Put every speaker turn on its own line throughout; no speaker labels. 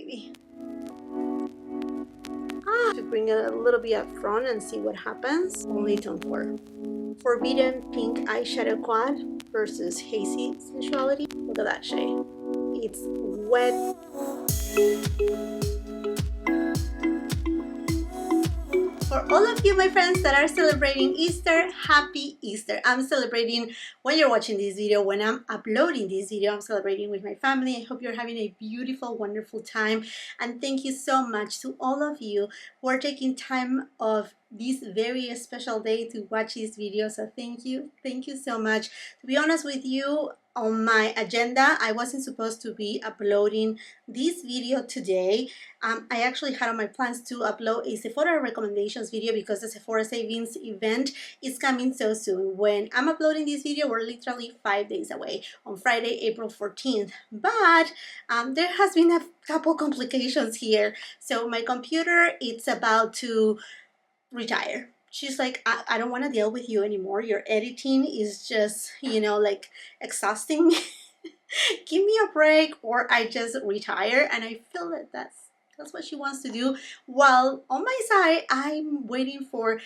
baby. To bring it a little bit up front and see what happens. Only tone 4. Forbidden Pink Eyeshadow Quad versus Hazy Sensuality. Look at that shade. It's wet. For all of you, my friends, that are celebrating Easter, happy Easter. I'm celebrating when you're watching this video, when I'm uploading this video, I'm celebrating with my family. I hope you're having a beautiful, wonderful time. And thank you so much to all of you who are taking time of this very special day to watch this video. So thank you so much. To be honest with you, on my agenda, I wasn't supposed to be uploading this video today. I actually had on my plans to upload a Sephora recommendations video because the Sephora Savings event is coming so soon. When I'm uploading this video, we're literally 5 days away, on Friday, April 14th. But there has been a couple complications here. So my computer, it's about to retire. She's like, I don't want to deal with you anymore. Your editing is just, you know, like exhausting me. Give me a break or I just retire. And I feel that that's what she wants to do. While on my side, I'm waiting for,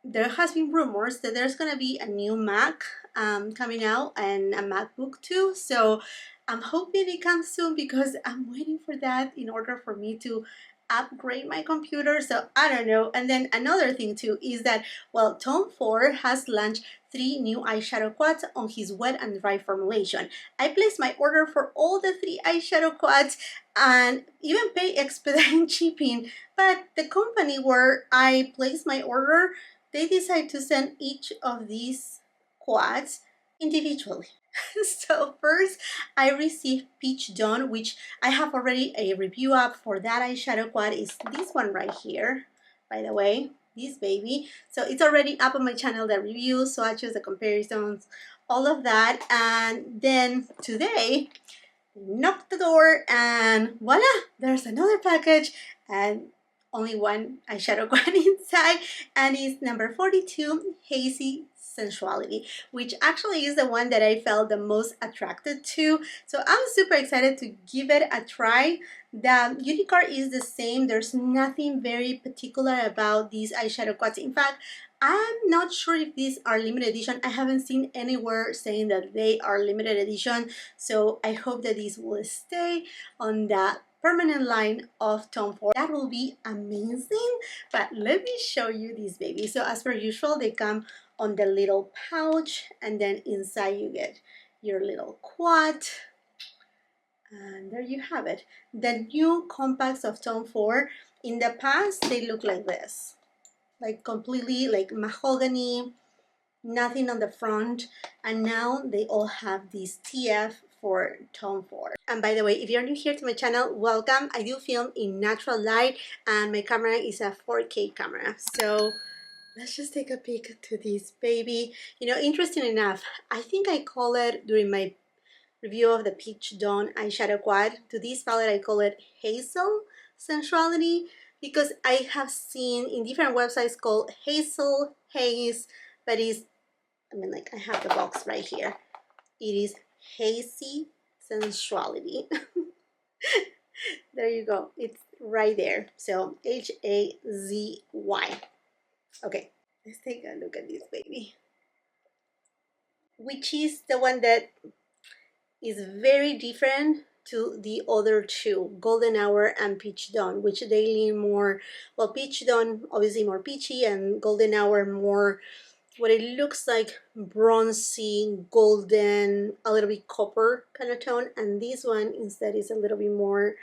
there has been rumors that there's going to be a new Mac coming out and a MacBook too. So I'm hoping it comes soon because I'm waiting for that in order for me to upgrade my computer. So I don't know. And then another thing too is that, well, Tom Ford has launched 3 new eyeshadow quads on his wet and dry formulation. I placed my order for all the 3 eyeshadow quads and even pay expediting shipping, but the company where I placed my order, they decide to send each of these quads individually. So first I received Peach Dawn, which I have already a review up for that eyeshadow quad. Is this one right here, by the way, this baby. So it's already up on my channel, the reviews, swatches, the comparisons, all of that. And then today knocked the door and voila, there's another package and only one eyeshadow quad inside, and it's number 42, Hazy Sensuality, which actually is the one that I felt the most attracted to. So I'm super excited to give it a try. The Unicorn is the same. There's nothing very particular about these eyeshadow quads. In fact, I'm not sure if these are limited edition. I haven't seen anywhere saying that they are limited edition. So I hope that these will stay on the permanent line of Tom Ford. That will be amazing. But let me show you these babies. So as per usual, they come on the little pouch, and then inside you get your little quad. And there you have it. The new compacts of Tom Ford, in the past, they look like this. Like completely like mahogany, nothing on the front, and now they all have this TF for Tom Ford. And by the way, if you're new here to my channel, welcome. I do film in natural light and my camera is a 4K camera. So let's just take a peek to this baby. You know, interesting enough, I think I call it during my review of the Peach Dawn eyeshadow quad, to this palette I call it Hazel Sensuality, because I have seen in different websites called Hazel, Haze, but it's, I mean, like I have the box right here. It is Hazy Sensuality. There you go. It's right there. So H-A-Z-Y. Okay, let's take a look at this baby. Which is the one that is very different to the other two, Golden Hour and Peach Dawn, which they lean more, well, Peach Dawn obviously more peachy and Golden Hour more what it looks like bronzy, golden, a little bit copper kind of tone, and this one instead is a little bit more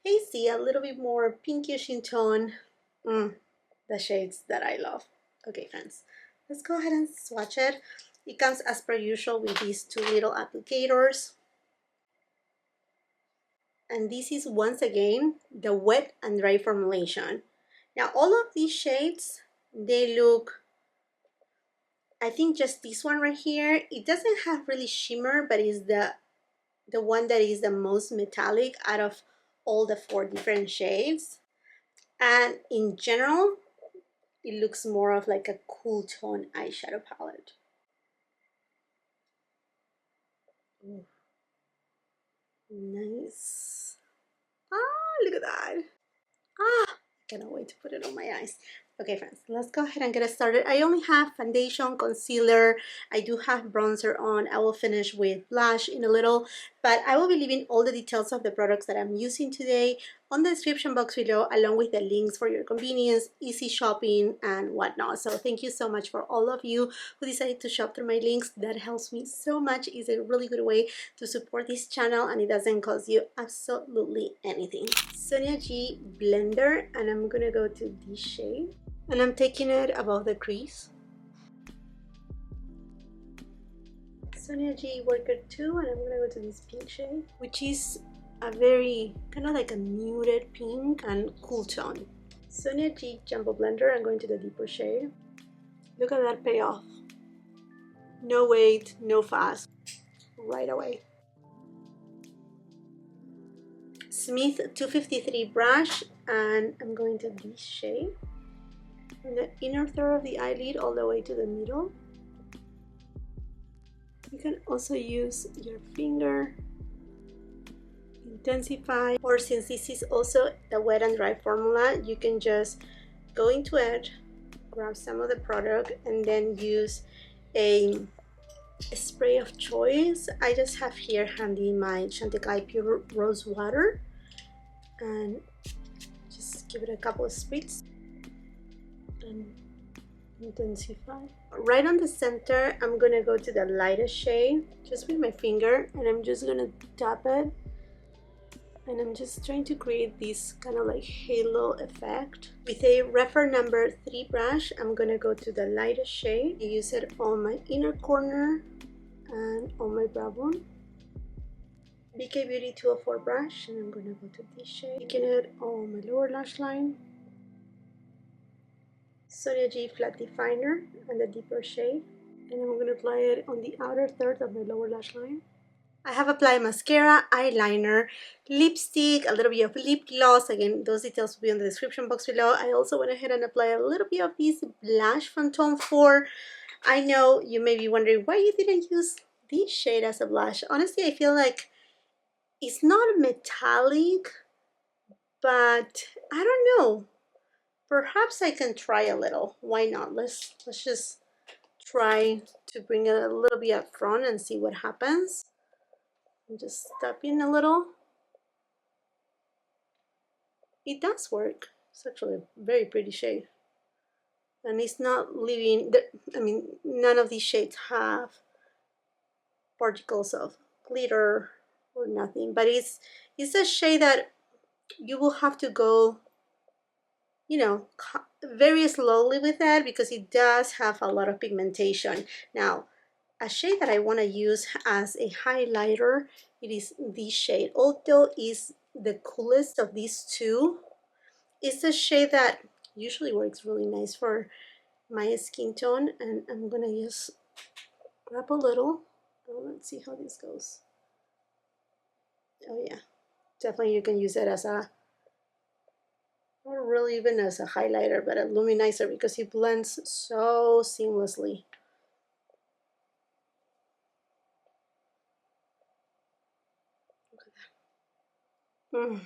hazy, a little bit more pinkish in tone. The shades that I love. Okay, friends, let's go ahead and swatch it. It comes as per usual with these 2 little applicators. And this is once again the wet and dry formulation. Now all of these shades, they look, I think just this one right here, it doesn't have really shimmer, but is the one that is the most metallic out of all the 4 different shades. And in general, it looks more of like a cool tone eyeshadow palette. Ooh. Nice. Ah, look at that. Ah, cannot wait to put it on my eyes. Okay, friends, let's go ahead and get started. I only have foundation, concealer. I do have bronzer on. I will finish with blush in a little, but I will be leaving all the details of the products that I'm using today on the description box below, along with the links for your convenience, easy shopping, and whatnot. So thank you so much for all of you who decided to shop through my links. That helps me so much. It's a really good way to support this channel, and it doesn't cost you absolutely anything. Sonia G blender, and I'm gonna go to this shade, and I'm taking it above the crease. Sonia G Worker 2, and I'm gonna go to this pink shade, which is a very kind of like a muted pink and cool tone. Sonia G Jumbo Blender, I'm going to the deeper shade. Look at that payoff. No wait, no fast, right away. Smith 253 brush, and I'm going to this shade. From the inner third of the eyelid all the way to the middle. You can also use your finger, intensify, or since this is also the wet and dry formula, you can just go into it, grab some of the product, and then use a spray of choice. I just have here handy my Chantecaille Pure Rose Water, and just give it a couple of spritz and intensify. Right on the center, I'm gonna go to the lightest shade just with my finger, and I'm just gonna tap it, and I'm just trying to create this kind of like halo effect. With a REPHR number 3 brush, I'm gonna go to the lightest shade. I use it on my inner corner and on my brow bone. BK Beauty 204 brush, and I'm gonna go to this shade, taking it on my lower lash line. Sonia G Flat Definer and the deeper shade, and I'm going to apply it on the outer third of my lower lash line. I have applied mascara, eyeliner, lipstick, a little bit of lip gloss. Again, those details will be in the description box below. I also went ahead and applied a little bit of this blush from Tom Ford. I know you may be wondering why you didn't use this shade as a blush. Honestly, I feel like it's not metallic, but I don't know. Perhaps I can try a little. Why not? Let's just try to bring it a little bit up front and see what happens. And just step in a little. It does work. It's actually a very pretty shade. And it's not leaving, I mean, none of these shades have particles of glitter or nothing. But it's a shade that you will have to go, you know, very slowly with that, because it does have a lot of pigmentation. Now, a shade that I want to use as a highlighter, it is this shade. Although it's the coolest of these two, it's a shade that usually works really nice for my skin tone, and I'm gonna just grab a little. Oh, let's see how this goes. Oh yeah, definitely you can use it as a, or really even as a highlighter, but a luminizer, because it blends so seamlessly. Look at that.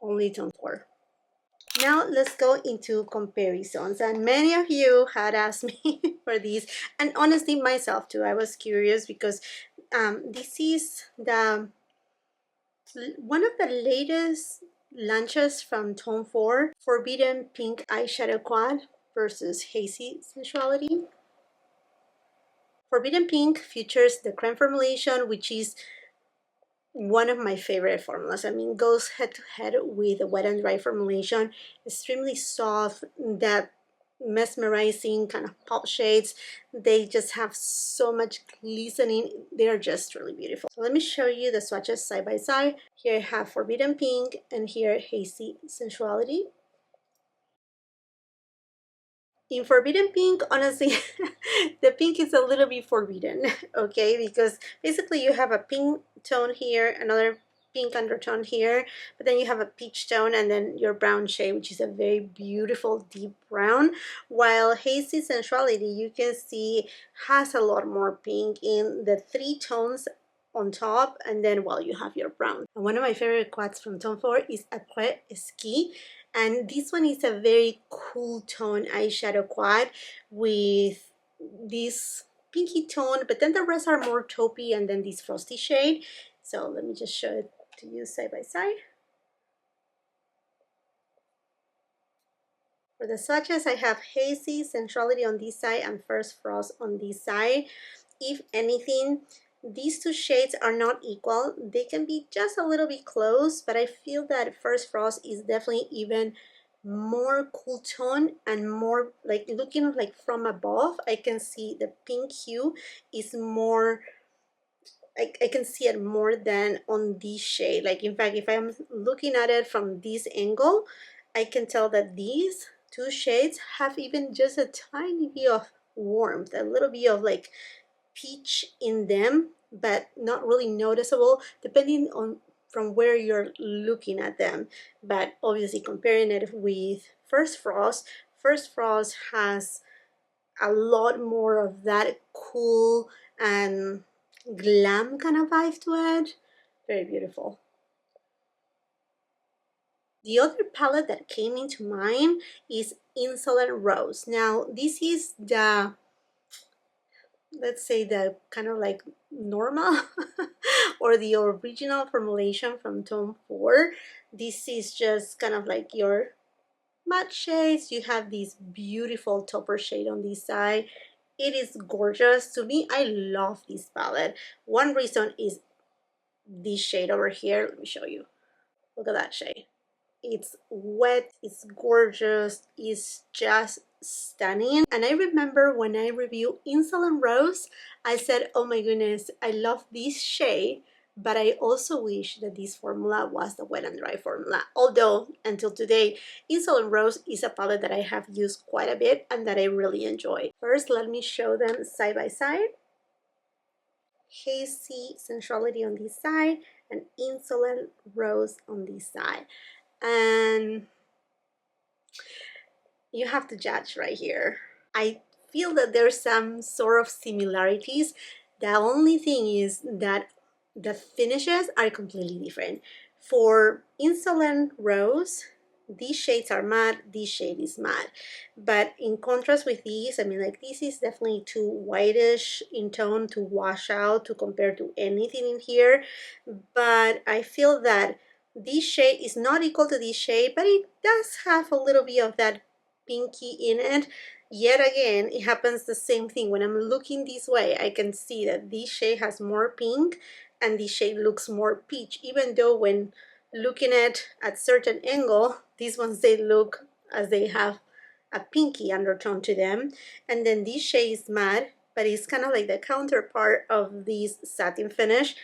Only Tom Ford. Now let's go into comparisons, and many of you had asked me for these, and honestly myself too. I was curious because this is one of the latest launches from Tom Ford, Forbidden Pink Eyeshadow Quad versus Hazy Sensuality. Forbidden Pink features the creme formulation, which is one of my favorite formulas. I mean, goes head to head with the wet and dry formulation. Extremely soft, that mesmerizing kind of pop shades. They just have so much glistening. They're just really beautiful. So let me show you the swatches side by side. Here I have Forbidden Pink, and here Hazy Sensuality. In Forbidden Pink, honestly, the pink is a little bit forbidden, okay? Because basically you have a pink tone here, another pink undertone here, but then you have a peach tone, and then your brown shade, which is a very beautiful deep brown. While Hazy Sensuality, you can see, has a lot more pink in the 3 tones on top, and then while you have your brown. And one of my favorite quads from Tom Ford is Après Ski, and this one is a very cool tone eyeshadow quad with this pinky tone, but then the rest are more taupey, and then this frosty shade. So let me just show it to you side by side. For the swatches, I have Hazy Sensuality on this side and First Frost on this side. If anything, these two shades are not equal. They can be just a little bit close, but I feel that First Frost is definitely even more cool tone and more like looking like from above. I can see the pink hue is more, I can see it more than on this shade. Like in fact, if I'm looking at it from this angle, I can tell that these two shades have even just a tiny bit of warmth, a little bit of like peach in them, but not really noticeable depending on from where you're looking at them. But obviously comparing it with First Frost has a lot more of that cool and glam kind of vibe to it. Very beautiful. The other palette that came into mind is Insolent Rose. Now this is the, let's say, the kind of like normal or the original formulation from Tom Ford. This is just kind of like your matte shades. You have this beautiful topper shade on this side. It is gorgeous. To me, I love this palette. One reason is this shade over here. Let me show you. Look at that shade. It's wet, it's gorgeous, it's just stunning. And I remember when I reviewed Insolent Rose, I said, oh my goodness, I love this shade, but I also wish that this formula was the wet and dry formula. Although until today, Insolent Rose is a palette that I have used quite a bit and that I really enjoy. First, let me show them side by side. Hazy Sensuality on this side and Insolent Rose on this side. And you have to judge right here. I feel that there's some sort of similarities. The only thing is that the finishes are completely different. For Insolent Rose, these shades are matte, this shade is matte. But in contrast with these, I mean, like this is definitely too whitish in tone to wash out to compare to anything in here. But I feel that this shade is not equal to this shade, but it does have a little bit of that pinky in it. Yet again, it happens the same thing. When I'm looking this way, I can see that this shade has more pink and this shade looks more peach, even though when looking at certain angle, these ones, they look as they have a pinky undertone to them. And then this shade is matte, but it's kind of like the counterpart of this satin finish.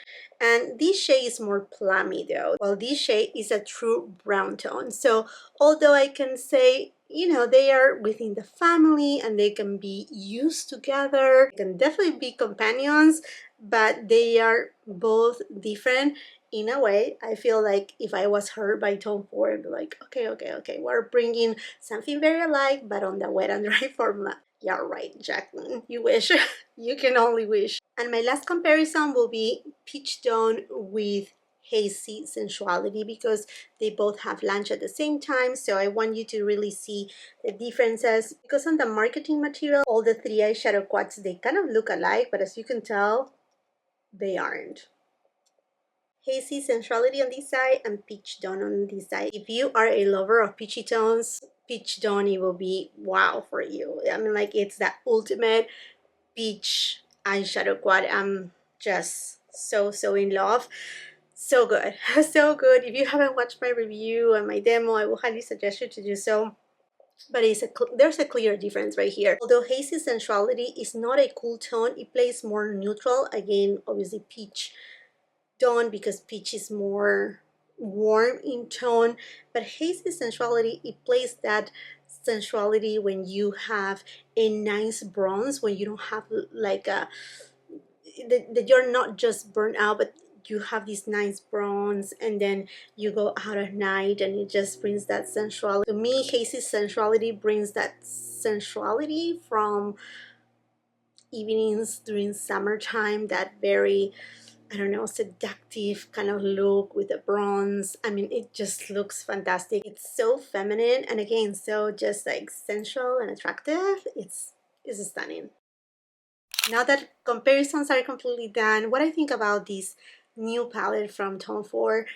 And this shade is more plummy though, while this shade is a true brown tone. So although I can say, you know, they are within the family and they can be used together, they can definitely be companions, but they are both different. In a way, I feel like if I was her by Tom Ford, I'd be like, okay, we're bringing something very alike, but on the wet and dry formula. Yeah, right, Jacqueline, you wish. You can only wish. And my last comparison will be Peach Tone with Hazy Sensuality, because they both have launched at the same time, so I want you to really see the differences. Because on the marketing material, all the three eyeshadow quads, they kind of look alike, but as you can tell, they aren't. Hazy Sensuality on this side and Peach Tone on this side. If you are a lover of peachy tones, Peach Tone, it will be wow for you. I mean, like, it's the ultimate peach eyeshadow quad. I'm just so in love. So good. So good. If you haven't watched my review and my demo, I will highly suggest you to do so. But there's a clear difference right here. Although Hazy Sensuality is not a cool tone, it plays more neutral. Again, obviously peach tone, because peach is more warm in tone, but Hazy Sensuality, it plays that sensuality when you have a nice bronze, when you don't have like a that you're not just burnt out, but you have this nice bronze, and then you go out at night and it just brings that sensuality. To me, Hazy Sensuality brings that sensuality from evenings during summertime, that very I don't know, seductive kind of look with the bronze. I mean, it just looks fantastic. It's so feminine and again, so just like sensual and attractive. It's stunning. Now that comparisons are completely done, what I think about this new palette from Tom Ford,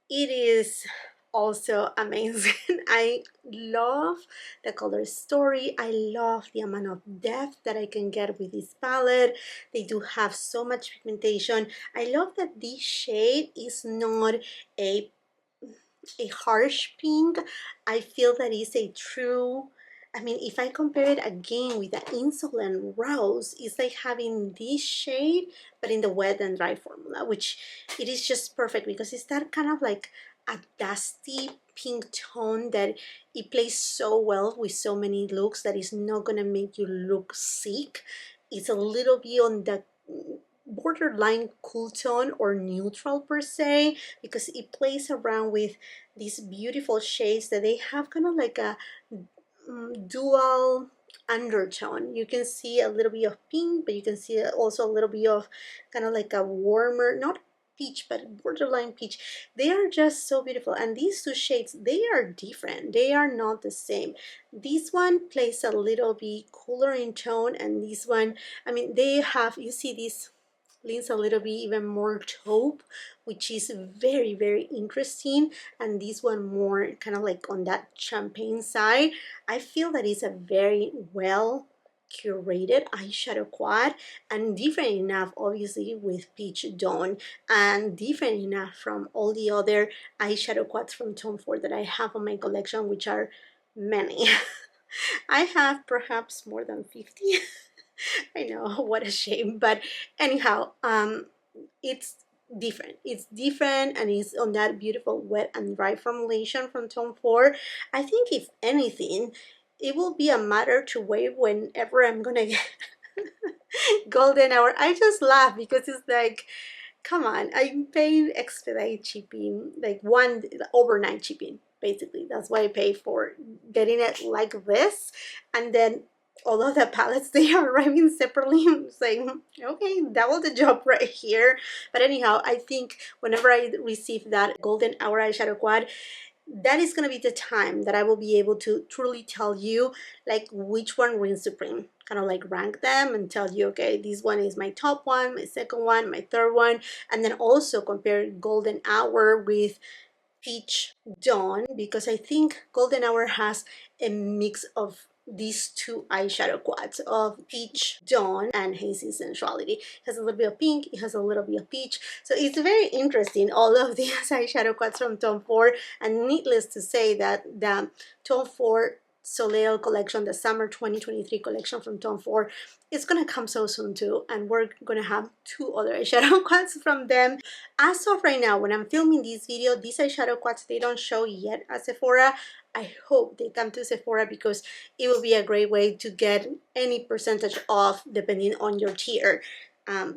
it is also amazing. I love the color story. I love the amount of depth that I can get with this palette. They do have so much pigmentation. I love that this shade is not a harsh pink. I feel that it's a true, I mean, if I compare it again with the Insolent Rose, it's like having this shade but in the wet and dry formula, which it is just perfect because it's that kind of like a dusty pink tone that it plays so well with so many looks that it's not gonna make you look sick. It's a little bit on the borderline cool tone or neutral per se, because it plays around with these beautiful shades that they have kind of like a dual undertone. You can see a little bit of pink, but you can see also a little bit of kind of like a warmer, not peach, but borderline peach. They are just so beautiful, and these two shades, they are different. They are not the same. This one plays a little bit cooler in tone, and this one, I mean, they have, you see this leans a little bit even more taupe, which is very, very interesting, and this one more kind of like on that champagne side. I feel that it's a very well curated eyeshadow quad, and different enough obviously with Peach Dawn, and different enough from all the other eyeshadow quads from Tom Ford that I have on my collection, which are many. I have perhaps more than 50. I know, what a shame, but anyhow, it's different. It's different, and it's on that beautiful wet and dry formulation from Tom Ford. I think if anything, it will be a matter to wait whenever I'm gonna get golden hour. I just laugh because it's like, come on, I'm paying expedite shipping, like one overnight shipping. Basically, that's what I pay for getting it like this, and then all of the palettes, they are arriving separately. I'm saying, okay, that was the job right here. But anyhow, I think whenever I receive that golden hour eyeshadow quad, that is going to be the time that I will be able to truly tell you like which one reigns supreme, kind of like rank them and tell you, okay, this one is my top one, my second one, my third one, and then also compare golden hour with Peach Dawn, because I think golden hour has a mix of these two eyeshadow quads of Peach Dawn and Hazy Sensuality. It has a little bit of pink, it has a little bit of peach, so it's very interesting, all of these eyeshadow quads from Tom Ford. And needless to say that the Tom Ford Soleil collection, the summer 2023 collection from Tom Ford, it's gonna come so soon too, and we're gonna have two other eyeshadow quads from them. As of right now, when I'm filming this video, these eyeshadow quads, they don't show yet at Sephora. I hope they come to Sephora because it will be a great way to get any percentage off depending on your tier.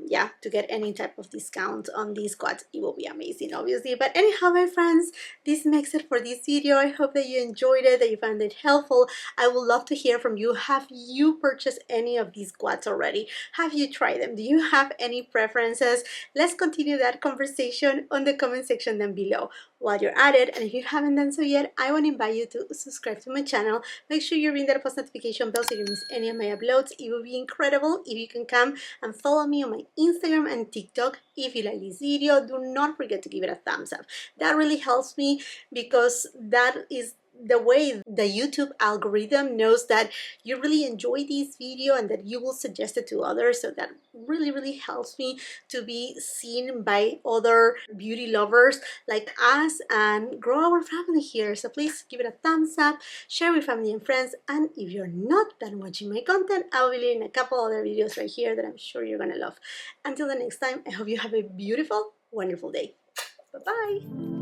Yeah, to get any type of discount on these quads, it will be amazing, obviously. But anyhow, my friends, this makes it for this video. I hope that you enjoyed it, that you found it helpful. I would love to hear from you. Have you purchased any of these quads already? Have you tried them? Do you have any preferences? Let's continue that conversation on the comment section down below. While you're at it, and if you haven't done so yet, I want to invite you to subscribe to my channel. Make sure you ring that post notification bell so you don't miss any of my uploads. It would be incredible if you can come and follow me on my Instagram and TikTok. If you like this video, do not forget to give it a thumbs up. That really helps me because that is the way the YouTube algorithm knows that you really enjoy this video and that you will suggest it to others. So that really helps me to be seen by other beauty lovers like us and grow our family here. So please give it a thumbs up, share with family and friends, and if you're not done watching my content, I will be leaving a couple other videos right here that I'm sure you're gonna love. Until the next time, I hope you have a beautiful, wonderful day. Bye-bye.